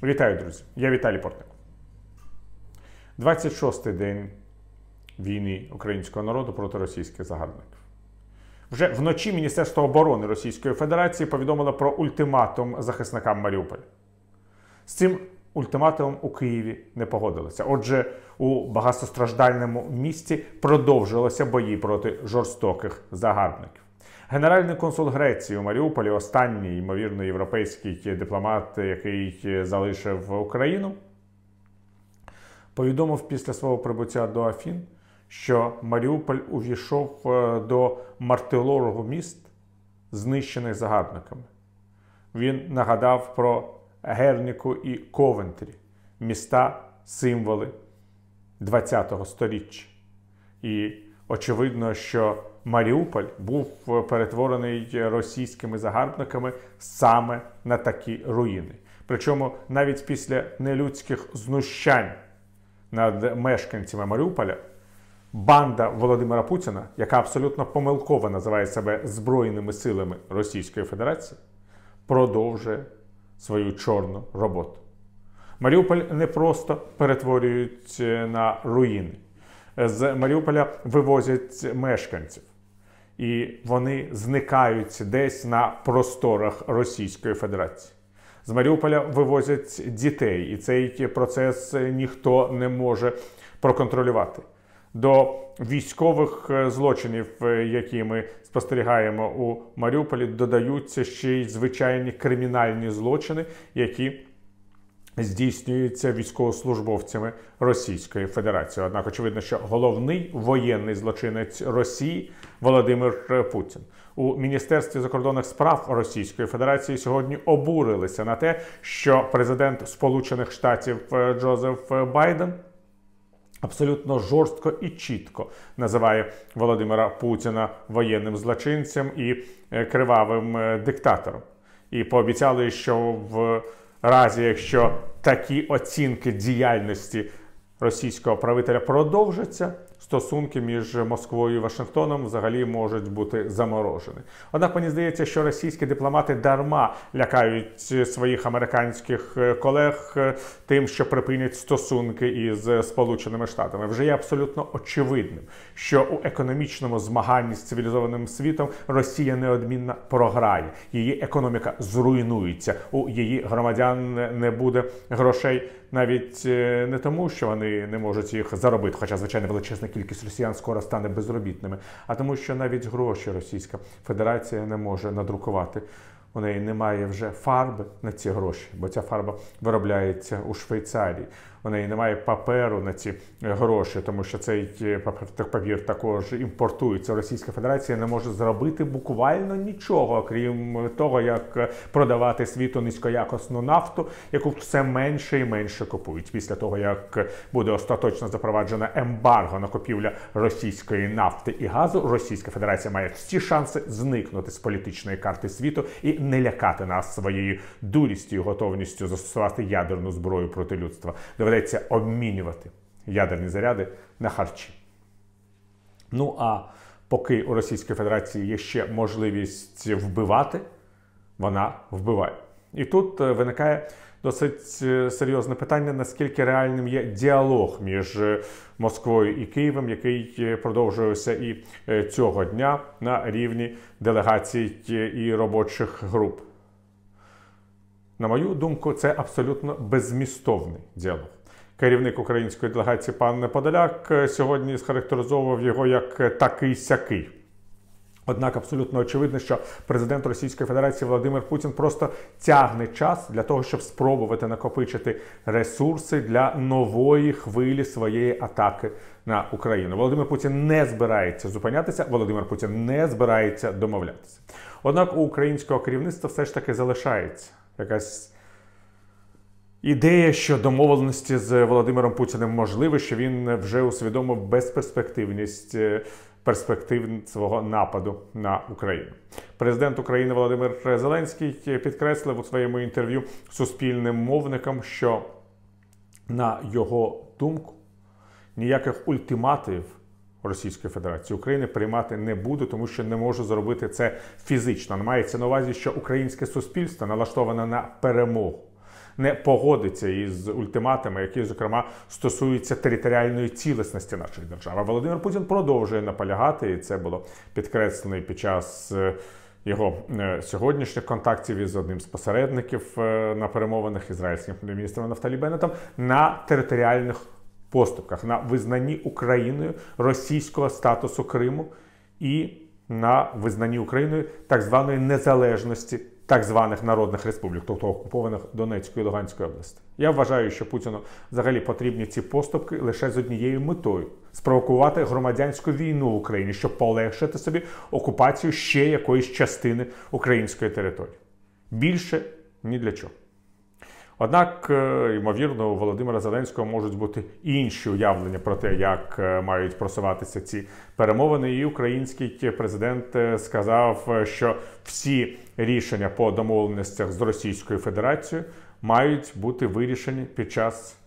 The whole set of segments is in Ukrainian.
Вітаю, друзі! Я Віталій Портник. 26-й день війни українського народу проти російських загарбників. Вже вночі Міністерство оборони Російської Федерації повідомило про ультиматум захисникам Маріуполя. З цим ультиматумом у Києві не погодилися. Отже, у багатостраждальному місті продовжилися бої проти жорстоких загарбників. Генеральний консул Греції у Маріуполі, останній, ймовірно, європейський дипломат, який залишив Україну, повідомив після свого прибуття до Афін, що Маріуполь увійшов до мартирологу міст, знищених загарбниками. Він нагадав про Герніку і Ковентрі, міста-символи ХХ століття. І очевидно, що Маріуполь був перетворений російськими загарбниками саме на такі руїни. Причому навіть після нелюдських знущань над мешканцями Маріуполя банда Володимира Путіна, яка абсолютно помилково називає себе Збройними силами Російської Федерації, продовжує свою чорну роботу. Маріуполь не просто перетворюють на руїни. З Маріуполя вивозять мешканців. І вони зникають десь на просторах Російської Федерації. З Маріуполя вивозять дітей, і цей процес ніхто не може проконтролювати. До військових злочинів, які ми спостерігаємо у Маріуполі, додаються ще й звичайні кримінальні злочини, які здійснюються військовослужбовцями Російської Федерації. Однак очевидно, що головний воєнний злочинець Росії – Володимир Путін. У Міністерстві закордонних справ Російської Федерації сьогодні обурилися на те, що президент Сполучених Штатів Джозеф Байден абсолютно жорстко і чітко називає Володимира Путіна воєнним злочинцем і кривавим диктатором. І пообіцяли, що в разі, якщо такі оцінки діяльності російського правителя продовжаться, стосунки між Москвою і Вашингтоном взагалі можуть бути заморожені. Однак мені здається, що російські дипломати дарма лякають своїх американських колег тим, що припинять стосунки із Сполученими Штатами. Вже є абсолютно очевидним, що у економічному змаганні з цивілізованим світом Росія неодмінно програє. Її економіка зруйнується, у її громадян не буде грошей навіть не тому, що вони не можуть їх заробити, хоча, звичайно, величезна кількість росіян скоро стане безробітними, а тому, що навіть гроші Російська Федерація не може надрукувати. У неї немає вже фарби на ці гроші, бо ця фарба виробляється у Швейцарії. У неї немає паперу на ці гроші, тому що цей папір також імпортується. Російська Федерація не може зробити буквально нічого, крім того, як продавати світу низькоякісну нафту, яку все менше і менше купують. Після того, як буде остаточно запроваджено ембарго на купівлю російської нафти і газу, Російська Федерація має всі шанси зникнути з політичної карти світу і не лякати нас своєю дурістю і готовністю застосувати ядерну зброю проти людства. Доведеться обмінювати ядерні заряди на харчі. Ну а поки у Російської Федерації є ще можливість вбивати, вона вбиває. І тут виникає досить серйозне питання, наскільки реальним є діалог між Москвою і Києвом, який продовжується і цього дня на рівні делегацій і робочих груп. На мою думку, це абсолютно беззмістовний діалог. Керівник української делегації пан Подоляк сьогодні схарактеризовував його як такий-сякий. Однак абсолютно очевидно, що президент Російської Федерації Володимир Путін просто тягне час для того, щоб спробувати накопичити ресурси для нової хвилі своєї атаки на Україну. Володимир Путін не збирається зупинятися, Володимир Путін не збирається домовлятися. Однак у українського керівництва все ж таки залишається якась ідея, що домовленості з Володимиром Путіним можливі, що він вже усвідомив безперспективність перспектив свого нападу на Україну. Президент України Володимир Зеленський підкреслив у своєму інтерв'ю суспільним мовникам, що, на його думку, ніяких ультимативів Російської Федерації України приймати не буде, тому що не може зробити це фізично. Мається на увазі, що українське суспільство налаштоване на перемогу, не погодиться із ультиматами, які, зокрема, стосуються територіальної цілісності нашої держави. Володимир Путін продовжує наполягати, і це було підкреслено під час його сьогоднішніх контактів із одним з посередників на перемовинах ізраїльським прем'єр-міністром Нафталі Беннетом, на територіальних поступках, на визнанні Україною російського статусу Криму і на визнанні Україною так званої незалежності так званих народних республік, тобто окупованих Донецької і Луганської області. Я вважаю, що Путіну взагалі потрібні ці поступки лише з однією метою – спровокувати громадянську війну в Україні, щоб полегшити собі окупацію ще якоїсь частини української території. Більше ні для чого. Однак, ймовірно, у Володимира Зеленського можуть бути інші уявлення про те, як мають просуватися ці перемовини. І український президент сказав, що всі рішення по домовленостях з Російською Федерацією мають бути вирішені під час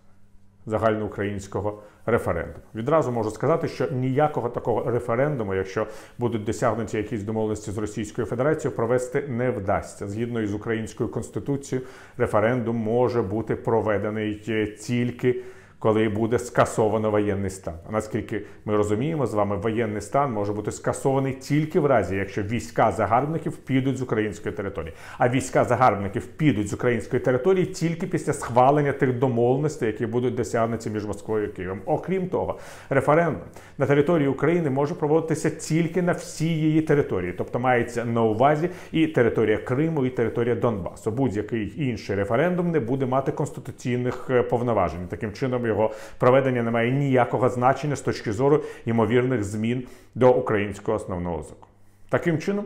загальноукраїнського референдуму. Відразу можу сказати, що ніякого такого референдуму, якщо будуть досягнуті якісь домовленості з Російською Федерацією, провести не вдасться. Згідно із Українською Конституцією, референдум може бути проведений тільки коли буде скасовано воєнний стан. А наскільки ми розуміємо з вами, воєнний стан може бути скасований тільки в разі, якщо війська загарбників підуть з української території. А війська загарбників підуть з української території тільки після схвалення тих домовленостей, які будуть досягнуті між Москвою і Києвом. Окрім того, референдум на території України може проводитися тільки на всій її території. Тобто мається на увазі і територія Криму, і територія Донбасу. Будь-який інший референдум не буде мати конституційних повноважень. Таким чином, його проведення не має ніякого значення з точки зору ймовірних змін до українського основного закону. Таким чином,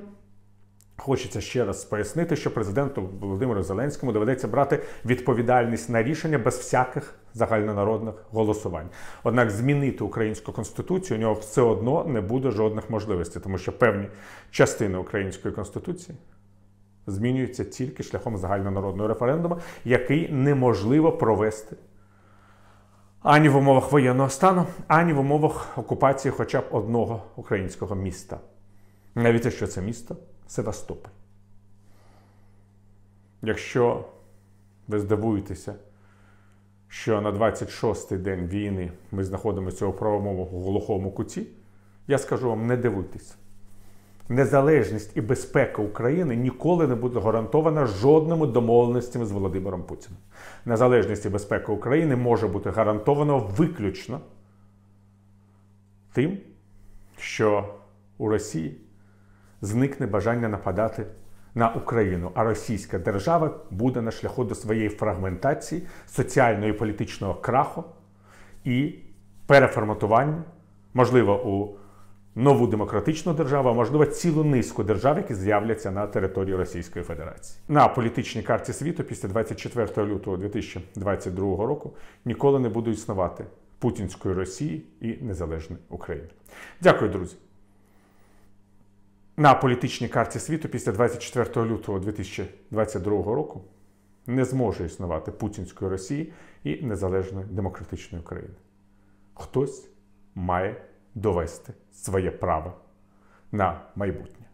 хочеться ще раз пояснити, що президенту Володимиру Зеленському доведеться брати відповідальність на рішення без всяких загальнонародних голосувань. Однак змінити українську конституцію у нього все одно не буде жодних можливостей, тому що певні частини української конституції змінюються тільки шляхом загальнонародного референдуму, який неможливо провести ані в умовах воєнного стану, ані в умовах окупації хоча б одного українського міста. Навіть якщо це місто Севастополь. Якщо ви здивуєтеся, що на 26-й день війни ми знаходимося у правовому глухому куті, я скажу вам, не дивуйтесь. Незалежність і безпека України ніколи не буде гарантована жодними домовленостями з Володимиром Путіним. Незалежність і безпека України може бути гарантовано виключно тим, що у Росії зникне бажання нападати на Україну, а російська держава буде на шляху до своєї фрагментації, соціального і політичного краху і переформатування, можливо, у нову демократичну державу, а можливо цілу низку держав, які з'являться на території Російської Федерації. На політичній карті світу після 24 лютого 2022 року ніколи не буде існувати путінської Росії і незалежної України. Дякую, друзі. На політичній карті світу після 24 лютого 2022 року не зможе існувати путінської Росії і незалежної демократичної України. Хтось має довести своє право на майбутнє.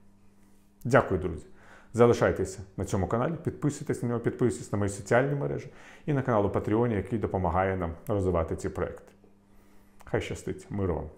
Дякую, друзі. Залишайтеся на цьому каналі, підписуйтесь на нього, підписуйтесь на мої соціальні мережі і на канал у Patreon, який допомагає нам розвивати ці проекти. Хай щастить. Миру вам.